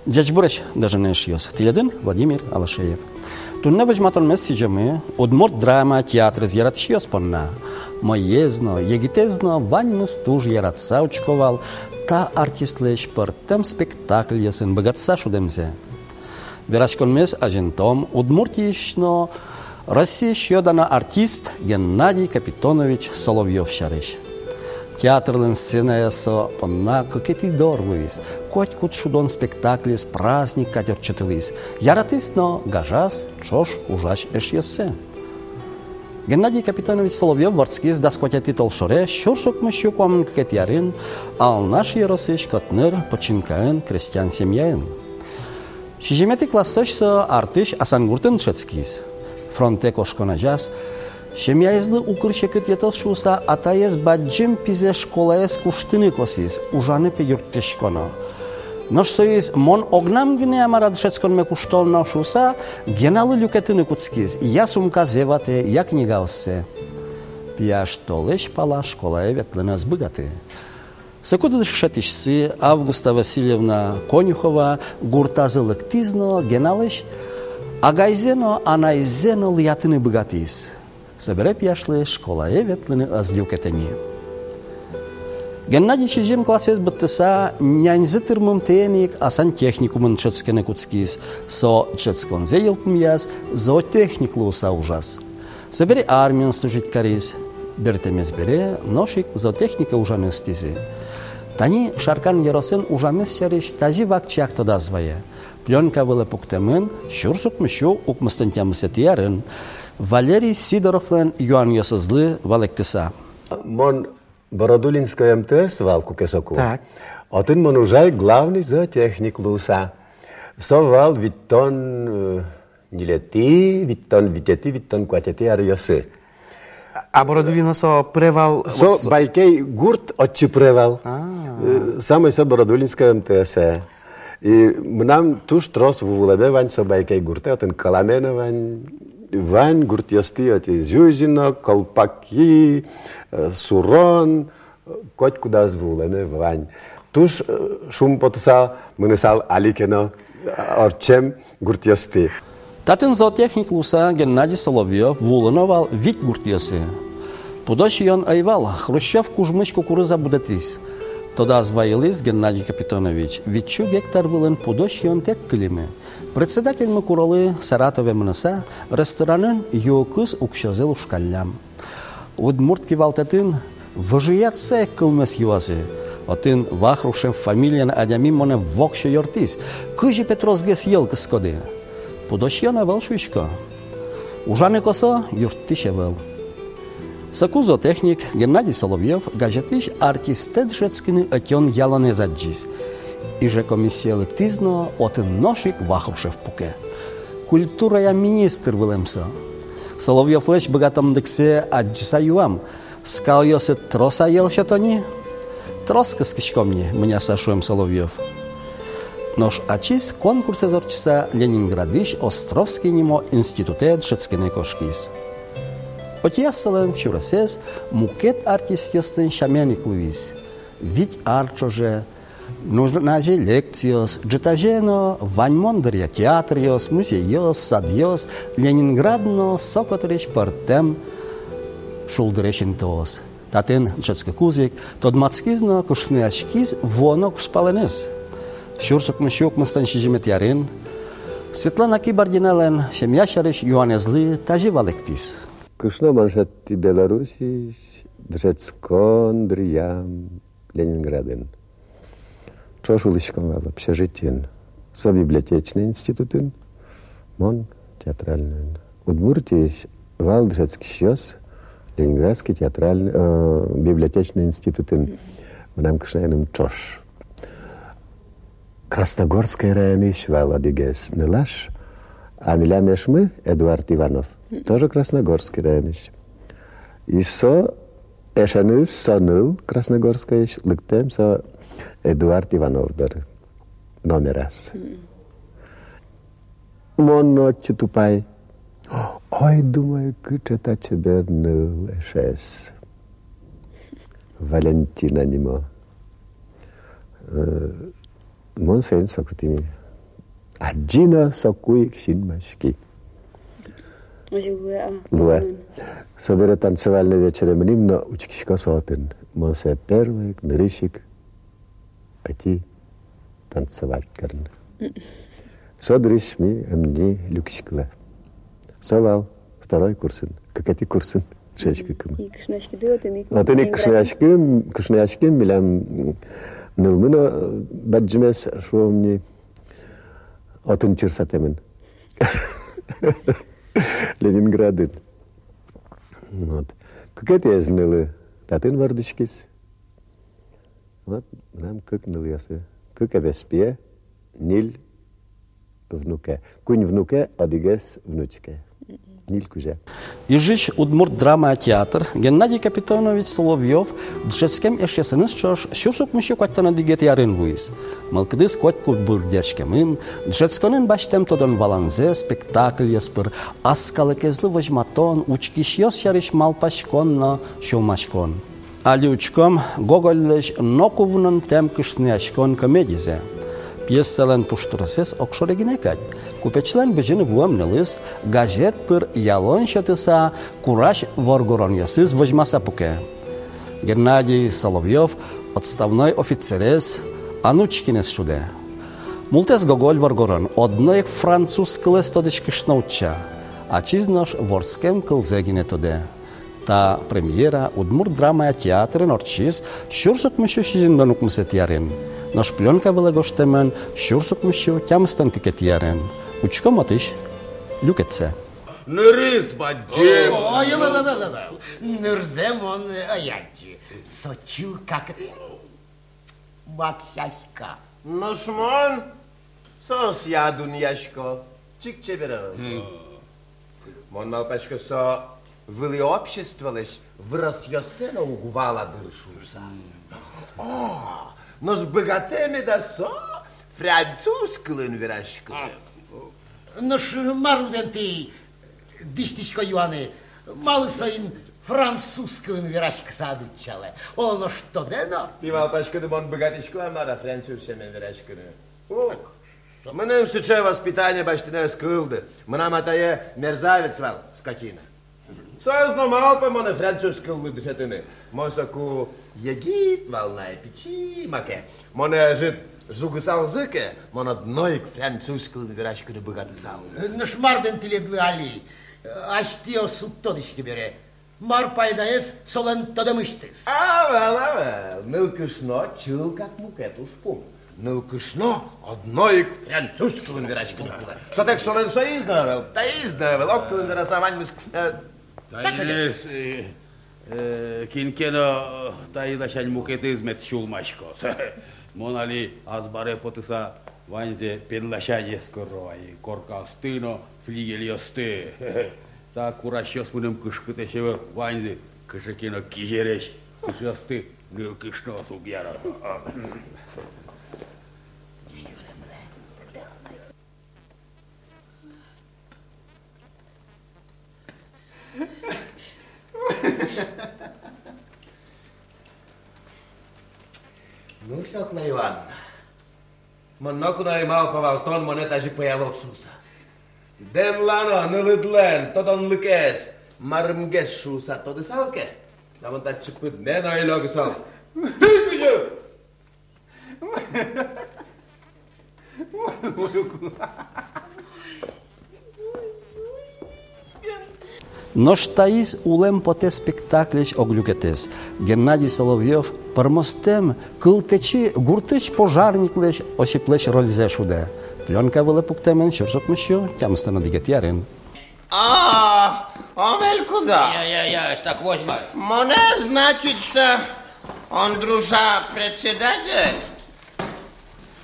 Дядьбурыч даже не шьёс. Тилядын Владимир Алашеев. Тунне вожматон мессиджами удмурт драма театр зярат шьёс понна. Моезно, егитезно, вань стуж ярат саучковал, та артистлеш пар тем спектакль ясын богатса шудемзе. Вераскон мес ажентом удмуртишно Россия щёдана артист Геннадий Капитонович Соловьев шарыш. Театрлын сценаясо понна кокети дорвуис, коть кут шудон спектаклис праздник катер чытылис. Яратысно гажас чош ужач эшьёссе. Геннадий Капитонович Соловьев варскиз даскотя титул шоре щурсук мыщу комын кокет ярын, ал наш еросыш котныр починкаын крестьян семьяын. Шижемети классочсо артыш асангуртын шецкиз. Фронте кошкона жаз, Шемяйзлы укрчекет етел шуса атаез баджим пизе школаез куштыны косиз, ужаны пегюрттешконо. Нош соиз мон огнам гине амарад шецкон ме куштолно шуса, геналы люкетыны куцкиз, я сумка зевате, я книга оссе. Пияш толеш пала школае ветлына сбыгаты. Секуду шетишсы Августа Васильевна Конюхова гуртазы лыктизно, геналыш, агайзено, анайзено лиятыны быгатиз. Собере пьяшлы школае ветлыны азлюкетени. Геннадий чижим классес быттыса няньзы тырмым тейник асан техникумын чыцкене куцкиз. Со чыцконзе елпым яз, зо техниклуса ужас. Собере армиян служить кариз. Бертемез бере, ношик зо техника ужаны стизи. Тани шаркан яросын ужамес шариш тази вакчак тода звая. Пленка было пуктемын, щурсук мыщу укмыстын темысе тиярын. Валерий Сидоровлен юан ясызлы валектиса. Мон Бородулинская МТС валку кесоку. Так. Отын мон ужай главный за техник луса. Совал виттон не лети, виттон витети, виттон кватети арьосы. А Бородулина со превал... Со байкей гурт отчи превал. Самый со Бородулинская МТС. И нам туш трос в улабе вань со байкей гурте, отын каламена вань гурт ясти, оти зюзино, колпаки, сурон, коть куда звулеме вань. Туш шум потуса мынысал аликено орчем гурт ясти. Татын зоотехник луса Геннадий Соловьев вулыновал вить гуртьясы. Пудош йон айвал, Хрущев кужмыч кукуруза будетис. Тода зваилис Геннадий Капитонович, витчу гектар вылын пудош йон тек килиме. Председатель Макуралы Саратове мынаса ресторанын юокыз укшазел ушкаллям. Удмуртки валтатын выжияться кылмес юазы. Отын вахрушев фамилиян адями моне вокшо йортис. Кыжи Петрозгес ел кыскоды. Пудош йон авал шуишко. Ужаны косо юрттише вел. Сакузо техник Геннадий Соловьев гаджетиш артистед жецкины отен ялане заджис. Иже комиссия лектизно отын ношик вахрушев пуке. Культура я министр вылемсо. Соловьев лечь богатомдыксе аджиса юам. Скал йосы троса елся тони. Троска с кишкомни, меня сашуем Соловьев. Нож ачис конкурсе зорчиса Ленинградиш Островский нимо институте джетскины кошкис. Отъясален чурасес мукет артист йостен шаменик луис. Вить арчоже, нужна же лекциос, джетажено, ваньмондарья театриос, музейос, садьос, Ленинградно, сокотрич партем, шулдрешин тоос. Татен джетска кузик, тод мацкизно кушны очкиз, воно куспаленес. Щурсук мыщук мыстан шижимет ярин. Светлана Кибардинелен, семья шарыш юанезлы, тажи валектис. Кышно маншетти Беларуси, Дрецкон, Дриям, Ленинграден. Чош улычком вал общежитин. Со библиотечный институтын, мон театральный. Удмуртий вал Дрецкий щёс, Ленинградский театральный, библиотечный институтын. Мнам кышнайным чош. Красногорская райониш вал адигес нылаш, а миля мешмы Эдуард Иванов. Тоже Красногорский районыш. И со эшаныс соныл Красногорская лыктем со Эдуард Иванов дар номерас. Мон ночи тупай. Ой, думаю, кычета чебер ныл эшес. Валентина нимо. Мон сейн сокотини Agina să cuic și mașchi. Lue. Собере танцевальный вечер, мне на учкишка сотен. Мы се первый, нырищик, пойти танцевать, карн. Содришь мне люкшикла. Совал, второй курсын. Как эти курсын? Шечка кым. И кшнашки дылатыны. А ты не кшнашки, милям нылмына баджмес, шо мне отын чирсатемен. Ленинградын. Вот. Как это я знала? Татын вардышкис. Вот нам как ныльясы. Как обеспе, ниль внуке. Кунь внуке, адигес внучке. Ниль кужа. Ижич Удмурт драма театр Геннадий Капитонович Соловьев дшецкем эшесенес чош шурсук мишо каттана дигет ярен вуис. Малкдис котку бурдячкемин дшецконен баштем тодон валанзе спектакль яспыр аскалекезлы вожматон учкишьос шариш малпашконно шумашкон. Алючком Гоголлеш нокувнон тем кышныашкон комедизе. Пьеселен пуштурасес окшорегинекать. Купечлен бежин вуамнелис газет пыр ялон шатыса кураж воргорон ясыз вожмаса пуке. Геннадий Соловьев отставной офицерес Анучкинес шуде. Мултес Гоголь воргорон одной французскалес тодыч кышнауча, а чизнош ворскем кылзегине тоде. Та премьера Удмурт драма театр норчиз шурсук мышу шижиндонук мсетярин. Наш пленка была гоштемен шурсук мышу тямстан кекетярин. Учком атыш люкетсе. Нырыз баджем. Ой, well. Нырзем он аяджи. Сочил как максяська. Ношман, сос ядун яшко. Чик чеберел. Мон малпачка со вили общество лишь вырос ясена угувала дыршуса. О, нож богатеми да со французскалын вирашкалын. Нож марлвенты диштичко юаны малы своин французскалын вирашка садучалы. О, но что дено? И малпачка думон богатичко амара французсемен вирашкалын. О, мынем сыче воспитание баштине скылды. Мынам атае мерзавец вал, скотина. Союзно малпа моне французскал лыбесетыны. Мосаку егит волная печи маке. Моне жит жугысал зыке, мон одной французскал вирашка на богатысал. Нож марбентиле али, аштио суттодышки бере. Мар пайдаес солен тодемыштыс. Авел, нылкышно чыл как мукету шпум. Нылкышно одной французскал вирашка на богатысал. Сотек солен соизнавел, таизнавел, окталын вирасавань мыс... Таилес, кинкено таилашань мукетизмет шулмашкос. Монали азбаре потыса ванзе пенлашане скоровай, коркастыно флигельосты. Та куращос мунем кышкытешеве ванзе кышекино кижереш. Сышосты нылкышно сугьяро. Ну, Фёкла Ивановна, монноку наимал павалтон монета же поялот шуса. Дем лано, нылыдлен, тодон лыкес, мармгес шуса, тоды салке. А вон так чипыт, не на илоги сал. Ты кужу! Нож таис улем поте спектаклич оглюкетес. Геннадий Соловьев пармостем кылтечи гуртыч пожарниклеш осиплеш рользе шуде. Пленка выле пуктемен шурсок мышу тямстана дигет ярин. Омель куда? Я, так возьму. Моне, значится, он дружа председатель,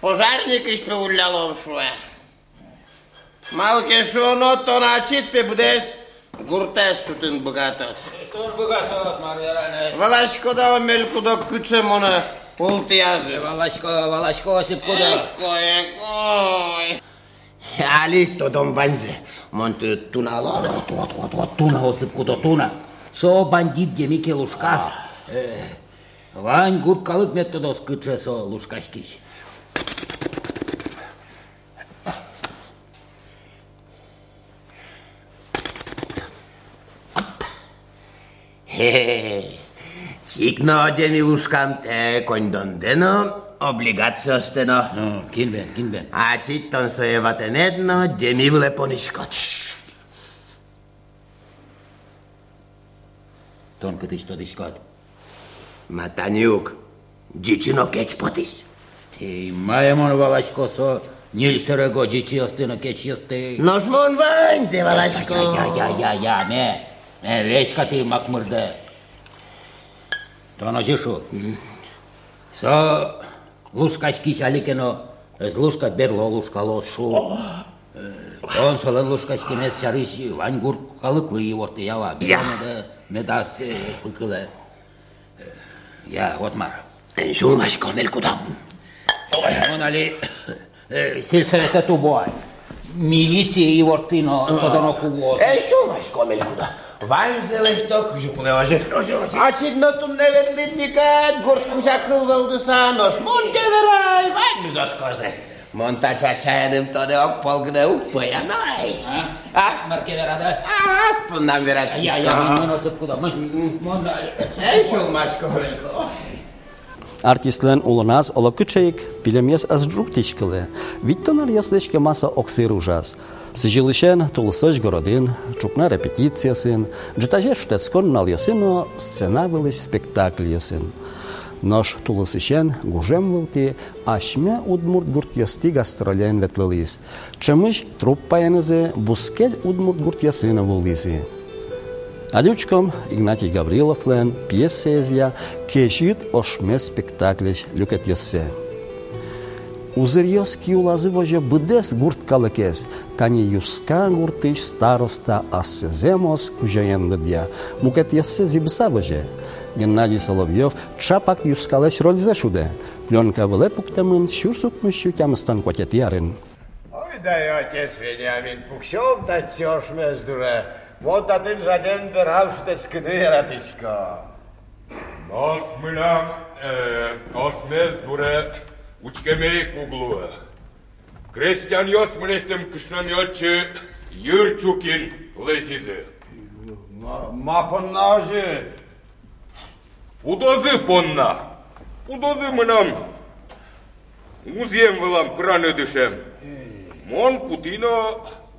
пожарник из пеулялов шуе. Малке шуно то начит пебудес, гуртес сутын богатот. Что ж богатот, Марверане? Валашко да омель куда кыче моне полтиязы. Валашко, осип куда? Кой. Ali to dom vanze, monte tunalo. Вот туна, осип куда туна. Со бандит демике лушкас. Вань гурт калык методос кыче со лушкашкиш. Cicno de milușcam te condondeno, obligațiosteno. Kinben. Acitton so evatenedno, de mivle ponișcot. Ton cât ești tot discut. Mataniuc, gicino keci potis. Ти маемон Валашкосо, нильсерего дичиостына кечисты. Noș mon vani, se valașco. Я, вечка ты макмурда. То ножишу. Со лушкачки шаликено, злушка берло лушка лошу. Он солен лушкачки мес чарыш, вангур калыклы еворты ява. Берлода медас пыкылы. Я, вот мар. Înjulmașco, melcudam. Он али сельсовета тубой. Милиция евортыно, тодоно кулос. Înjulmașco, melcuda. Vani zeleștoc, jucule oje. Acitno tum nevedlitnicat, gurt cușa câlvăldusa, noș munte verai, vani mizoscoze. Monta ceaceanem tot de oc polgnău, păia noi. Marche verada. Spunam verașchi. Я, мыно сыпкуда, мында. Înjulmașco, melcuda. Артистлен улыназ оло күчейік білемес аз жрук тичкілі. Виттонар яслешке маса оксир ужас. Сижилышен тулысыш городин, чукна репетициясын, житаже штецкон нал ясыно сцена вылыс спектакль ясын. Нош тулысышен гужем вылти ашме удмурт гурт ясти гастролен ветлылыз. Чымыш труппа янызы бускель удмурт гурт ясына вылызы. Алючком Игнатий Гавриловлен пьесезия кешит ошме спектаклеш люкет яссе. Узырьос киулазы воже быдес гурт калыкес, тани юска гуртыш староста ассеземос кужаендыдья. Мукет яссе зибса воже. Геннадий Соловьев чапак юскалеш рользе шуде. Пленка выле пуктамын шурсукмыщу тямстан котет ярын. Ой, да, отец Вениамин, пукшом тачешь междуре. Вот atât jaden berau și te scâdâia, Tișco. Noș mâna, oșmez dure, uçkemei kugluă. Creștian ios mânestem câșnămioce, Iurciukin lezize. Ma pânnaje. Udozı ponna, udozı mânam. Uziem vălam prană dışem. Mon putină,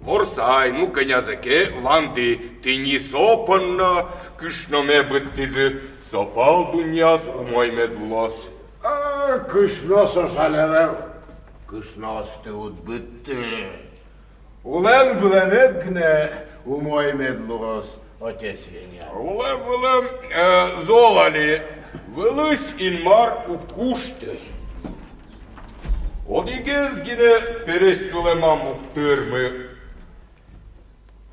Орсай, ну коня заке, ванди, ты не сопанна, кышно ме быттизы, сопал дуняс у мой медлос. Кышно сошалевел, кышно сте утбытты. Улен бүленет гне у мой медлос, отец Веня. Улем, золали, вылыс инмар у кушты. Одигез гине пересюлема муктырмы.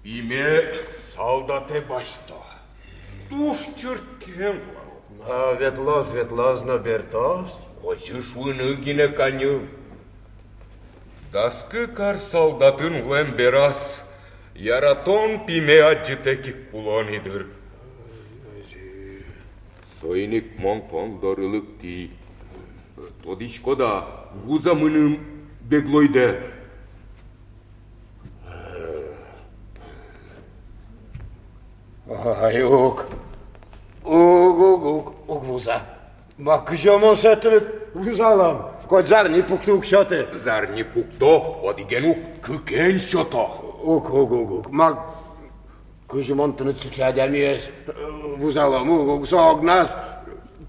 Ime солдате башта. Душ чертем. Ветлос, но бертос. Хочешь выныгине коню. Даскы кар солдатын улем берас. Яратон пиме аджитеки кулонидыр. Сойник монпон дорылык ти. Тодишкода вуза мыным беглойде. Ук, вуза. Ма кыжомон сетілік вузалам. Кот зар не пуктук шоты. Зар не пукто, одигену кыкен шото. Ук. Ма кыжомон тыныцы чадамиес вузалам. Соғ нас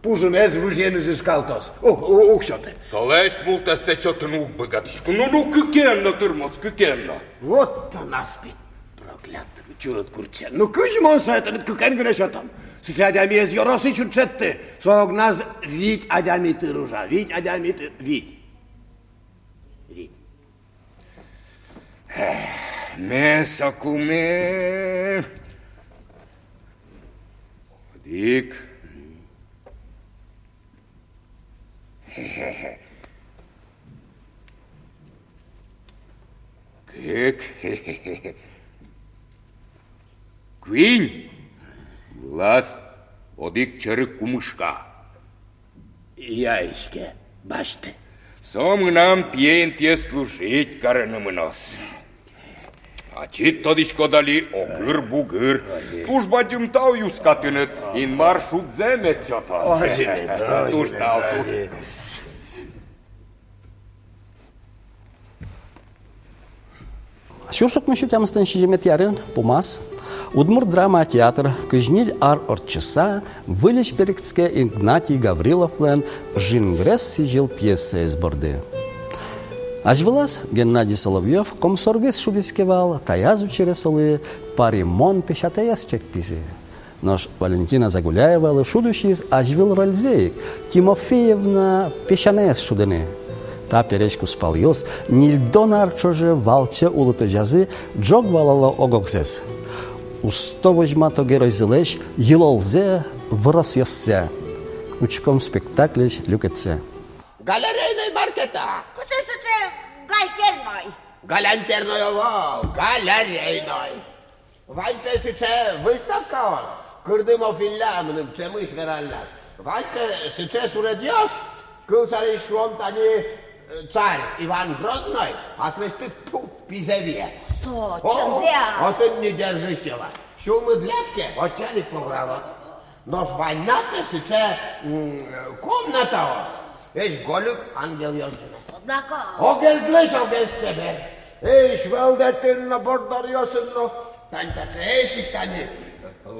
пужынез вужені зышкалтос. Ук шоты. Солеш булта се шотын ук богатышку. Ну кыкенно тырмоз, кыкенно. Вот нас бит проклят. Чурат курчен. Ну кыжмон сайтын кыкен гіне шотам. Сыч адамиез йоросы чурчетті. Соғ нас вить адамиты ружа. Вить. Месакуме. Дик. Кык. Квинь. Глаз. Одик чырык кумышка. Яишке. Башты. Сом нам пьен те служить каранымынос. Acit todiško dali ogr bugr. Tuž bađim tau juskatinet in maršu dzeme čotas. Tuž tau, tuž. Шурсок мы щутям станщиметярен, помаз, удмур драма театр, кыжниль ар орчаса, вылечь перекске Игнатий Гаврилов лен, жингрес сижил пьеса из борды. Ажвелас Геннадий Соловьев, комсоргес шудискевал, таязу чересолы, паримон пешатаяс чектизи. Нож Валентина Загуляева, шудущий ажвел ральзеик, Тимофеевна пешанаяс шудены. Та перечку спалиос, нильдонар чоже валче улыты жазы, джог валала огоксес. Устовожма то герой зелеш, елолзе, вырос яссе. Учком спектаклеш люкетсе. Галерейной маркета! Кучесыче гальтерной. Галянтерной ово, галерейной. Вайпесыче выставка ос, кырдымо филлямным, чемыш вераллас. Вайпесыче суредьёс, кылцариш фронтани царь Иван Грозной, а слышишь ты пизеве. Что, чемзя? Вот он не держи села. Шумы длятки, вот чадик побрало. Но война песыче комната ос. Ești goluc, Angel Iosdine. Dacă... Ogez leș, ogez cebe. Ești vel de târnă, bordorios înno. Tanta ce ești, tani.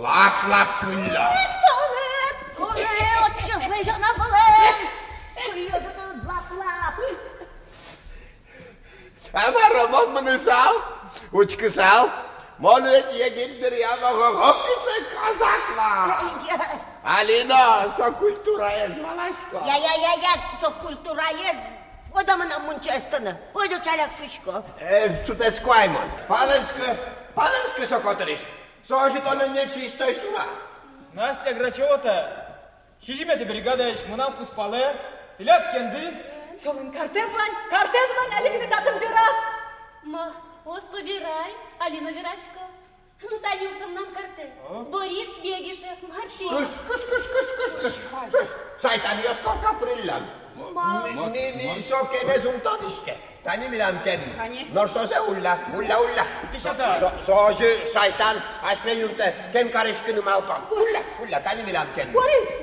Lap câlla. Tonet, cole, o ce vrei, na vălem. Lap. Ama Ramon mânăsau, uçkısal. Molu e gindiri ama hokıce kazakla. Alina, să culturaiez, valașco. Ia, să culturaiez. O da mână muncestănă, o duce alea șușco. Sunteți coaimon. Palenski să cotăriști. Să ajută-l în necistă-i sura. Настя Грачева-то, шижимете бригада еш мунам куспале, телят кенди. Солын картезман, аликini татым дырас. Ма, осто вирай, Алина Вирашко. Ну, танюксам нам карте. Борис Бегишев, Мартин. Кыш. Шайтан ёскорка приллам. Ни сокенез умтодишке. Tani milam kendi. Nor soze ulla. Soze şaytan aşme yurte. Ken karışkını malpam. Ulla. Tani milam kendi.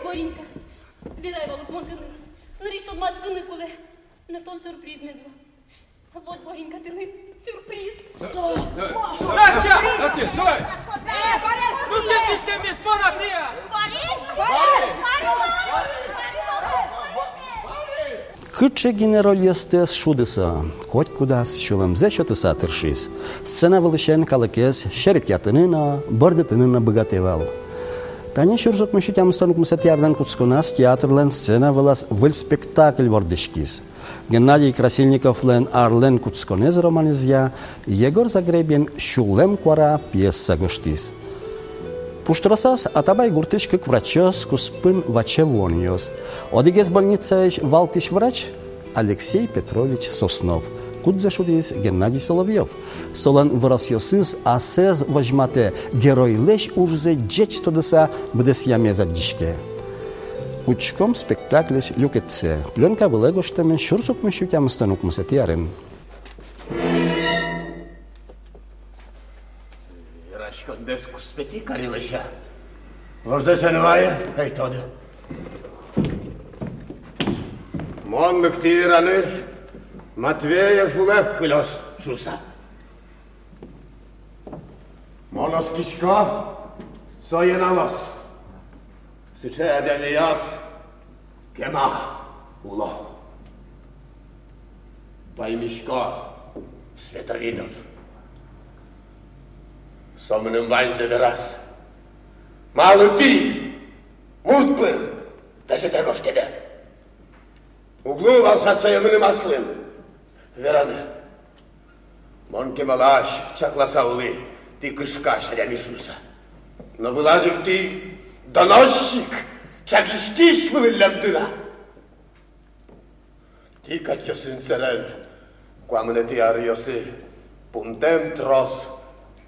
Боринка, вирай валук монтыны. Ныриш тот мацкыны куле. Ныртон сюрприз медла. Вот, Боринка, ты сюрприз. Настя, стой! Ну, ты пишешь мне смотри! Câtce general este șudesa, coť kudas, șulăm zeșotesa târșis. Scena vălășen calăchez, șeretiatănâna, bărdătănâna băgateval. Tani șurzot mășuteam stănuc măsătiardan cuțconas, teatrlen scena vălas văl spectacl vordeșchis. Геннадий Красильников лен Арлен Куцконез романизя, Егор Загребин шулем куара пьеса гыштис. Пуштрасас атабай гуртыш как врачос куспын вачевониос. Одигес больницаеш валтиш врач Алексей Петрович Соснов. Кудзешудис Геннадий Соловьев. Солан вырасьосыз асез вожмате герой леш ужзе джеч тодыса бдес ямезат дишке. Учком спектаклеш люкетсе. Пленка вылегоштемен шурсук мышутям станук мусатиарен. Рашкондес куспети карилыша. Вождесенвая, эй тоды. Монлык тираныр, Матвеев улеп кылос шуса. Монос кишко, соеналос. Сыче эделияс, кема уло. Паймишко, Световидов. Сомным ванзе верас. Малый ты, мутпыр, даже tego тебе. Углу алсатса емыным аслым. Вераны. Монке малаш, чакласа улы, ты кышка шарямишуса. Но вылазил ты, доносчик, чагистиш вылылям тыра. Ты, Катя, сынцерен, куамыне ты арыёсы, пунтем трос,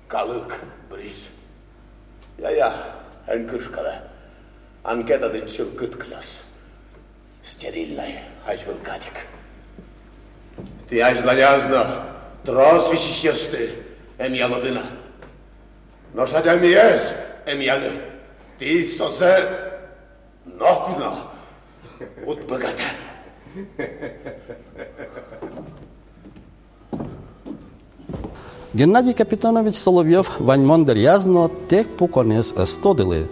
калык бриз. Я, эн кышкала, анкета да чылкыт клёс. Стерильный, аж вылкатик. Ты аж залязно, трос вищешь ты, ем'ялодина. Но шадям єс, ем'яли. Ти созе нокуна. От богата. Геннадій Капітонович Соловйов вань дер'язно тех поконес стодили.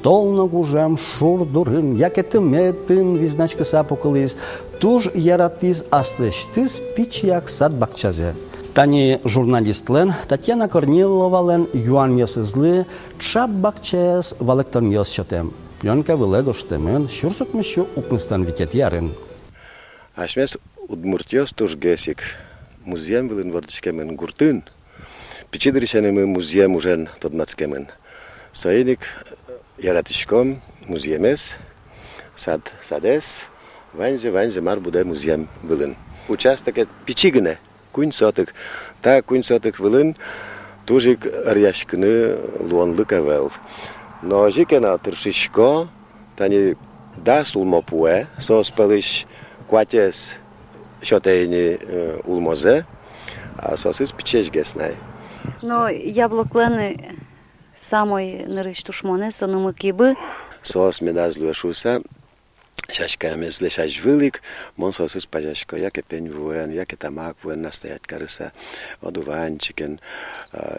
Толно гужем шур дурин, яке тиме тин візначки сапу колись, туж яратиз аслештиз піч як сад бакчазе. Тані журналістлен Тетяна Корнілова юан м'ясизли чаб бакчез валектон м'ясчотем. Пленка вилего штемен, щурсок міщу укнистан вітет ярин. Ашмес удмуртьос туж гесик. Музеем вилин вардичкемен гуртин. Пичидришенеме музеем ужен тодмацкемен. Соеник яратишком музеемес, садес, ванзе мар буде музеем вилин. Участок пичигне, кунь сотык. Та кунь сотык вилин тужик арьяшкны луонлык эвел. Но жикена тыршишко, тани дас улмопуэ, соспелыш куатес шотейни улмозе, а сосис пичеш геснай. Но яблоклени самой нырыштушмоне сонумыкибы. Сос медазлуешуса, шашкамес лешаш вилик, мон сосис пажашко, яке пень вуен, яке тамак вуен настоять карыса, одуванчикен,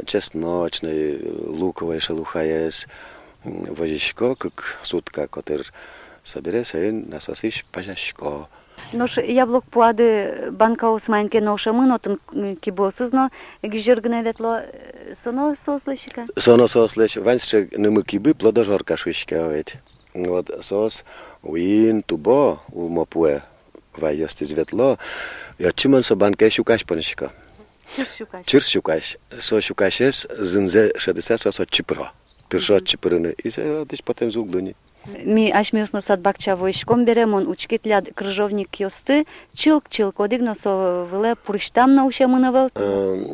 чесночный, луковый шелухаес, возишко, как сутка, который соберется, и насосиш пажашко. Нош яблок пуады банка османьке ношамын отын кибосызно гижергне ветло соно сослышика. Соно сослыш, ваньше нымы кибы плодожорка швышка ведь. Вот сос уин тубо у мопуэ вайости зветло. Я чимон со банке шукаш понышко. Чир шукаш. Со шукашес зынзе шедеса со чипро. Тыршо чипрыны. И се дыш потом зуглыни. Ми ашмиосно сад бакча войшком беремон учкитляд крыжовник йосты, чилк одигно со виле пурштам наушамынавел.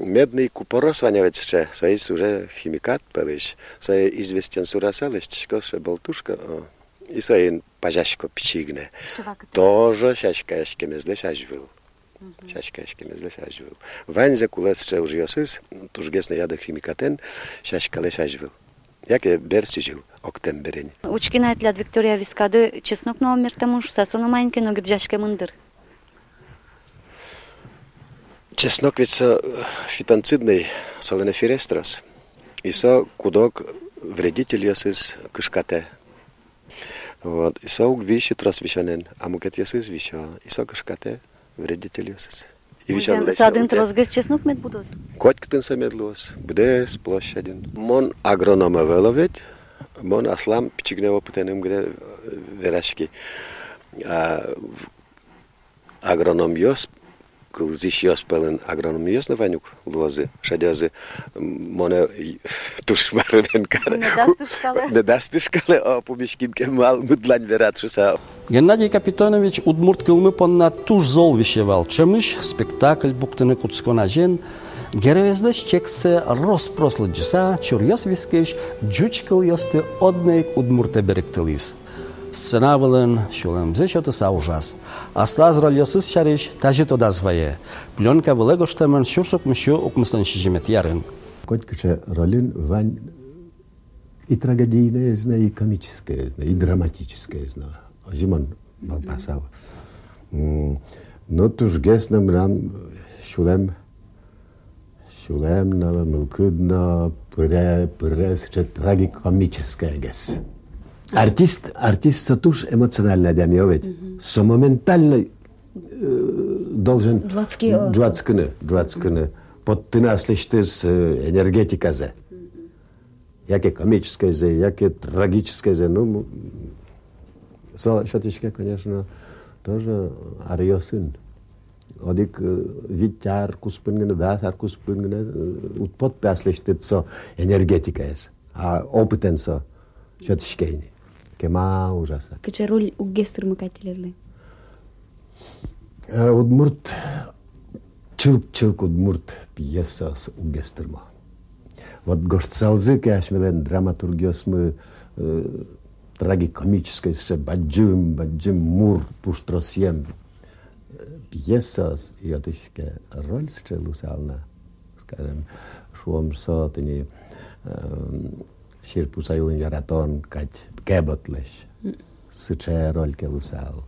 Медный купорос ванявече, соис уже химикат пелыш, сое известен сурасалыштишко, ше болтушка, и соин пажашко пичигне. Тоже шашкашкемезле шажвил. Шашкашкемезле шажвил. Ванзе кулесче уж йосыс, тужгесна яда химикатен, шашкале шажвил. Яке берси жил октемберени. Учкинает ляд Виктория Вискады чеснок номер тому ж сасону маньке, но грджашке мындыр. Чеснок ведь со фитонцидный соленоферестрос. И со кудок вредитель ясыз кышкате. Вот. И со угвищи трос вишанен, а мукет ясыз виша. И со кышкате вредитель ясыз. Садын трозгес чеснок мед будос. Котктын самедлос, бдес площадин. Мон агронома веловет, мон аслам пичигне опытенем где верашки. Агроном йос, кылзиш йос пелен агроном йос на ванюк лозы, шадязы, моне тушмарен каре. Не дастышкале, а пубишкимке мал мудлань вератшуса. Геннадій Капітонович удмурт кылмы понна туж зол вещевал. Чемыш спектакль буктыны куцконажен, героездыш чексе роспрослыджыса, чурьяс вискеш, джучкал йосты однейк удмурте беректылис. Сцена вылын, шулемзе шотыса ужас. Аслаз рольосыз шариш, тажи тода звае. Пленка вылего штемен шурсок мышу укмыслан шижимет ярын. Котькача ролин вань и трагедийная зна, и комическая зна, и драматическая зна. Зимон малпасал. Но туж геснам нам шулем на мылкыдно пыресче трагикомическая гес. Артист туж эмоционально демьевать. Со моментально должен двадцкыны. Под ты наслышишь энергетика зе. Яке комическое зе, яке трагическое зе. Ну, шотичке, конечно, тоже ариосын. Одик витяр куспынгene, дасар куспынгene, под наслышишь со энергетика ез. А опытен со шотичкейни. Кема ужаса. Кача роль у гестер мыкателезле. Удмурт чылк удмурт пьеса с у гестерма. Вот гоштсалзы кашмелен драматургиосмы трагикомической се баджим мур пуштросьем пьеса и отышке роль счелусална скажем, шуомсо, тени Ширпу Саюлын яратон, кать кеботлеш, сычая роль келусал.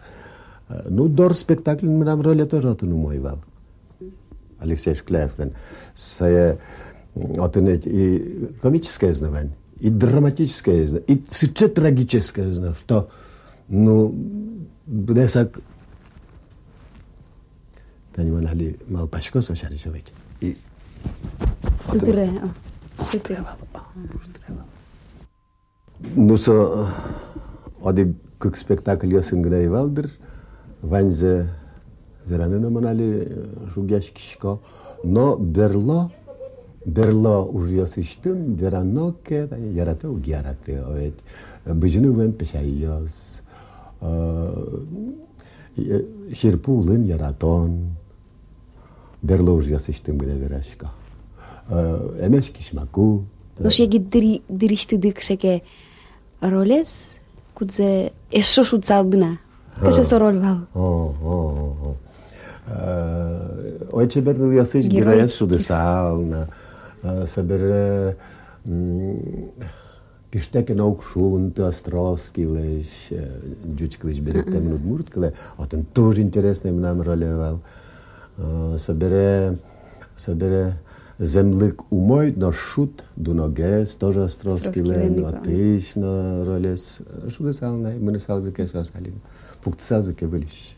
Ну, дор спектакль нам роли тоже отын умойвал. Алексей Шкляев, и комическое знавание, и драматическое знавание, и сыче трагическое знавание, что, ну, бдесак, тани манали мал пашко сошари човек. И... Ну, со, оди как спектакль я сынгрей валдер, ванзе веранына манали шугяшкишко, но берло уже я сыштым, вераноке, ярате угярате, оет, бежину вен пешайос, ширпулын яратон, берло уже я сыштым гне верашка. Емешкишмаку. Лош яги диришти шеке ролес, кудзе ешош уцалдына. Каже со роль вал. Ойче бернил ясыш героес шудесална. Събере киштеке наукшунта, островскилеш, джучкилеш беректем удмурткале. Отен тоже интересный нам ролевал. Събере землик умой, но шут дуногес, тоже островский лен, отлично ролес. Шудесална, мы не салзаке шасалин. Пуктсалзаке вылиш.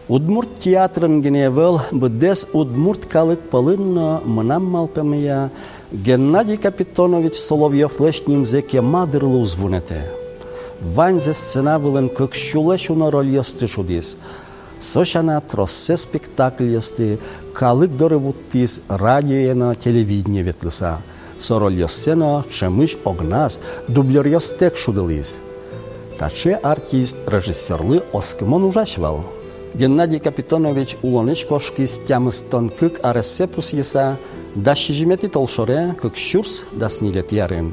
Удмурт театрын геневел бдес удмурт калык палынно мынам малпемия Геннадий Капитонович Соловьев лешнимзе кемадырлы узвунете. Ванзе сцена вылен көкшуле шуна роль ясты шудис. Сошана троссе спектакль ясты, калык дорывуттис радиоена телевидение ветлыса. Со роль яссена чемыш огнас дублер ястек шудылис. Таче артист режиссерлы оскымон ужашвал. Геннадий Капитонович улоныш кошкис тямыстон кык аресепус еса, да шижимети толшоре кык шурс да снилет ярын.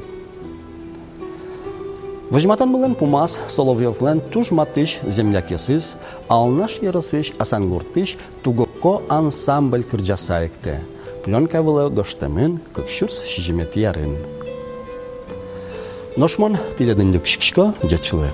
Вожматан мылен пумас Соловьевлен туж матыш земляк ясыз, алнаш ярысыш асангуртыш тугокко ансамбль кырджасаекте. Пленка вылы гоштемын кык шурс шижимети ярын. Ношмон тиледен люкшкшко дячылы.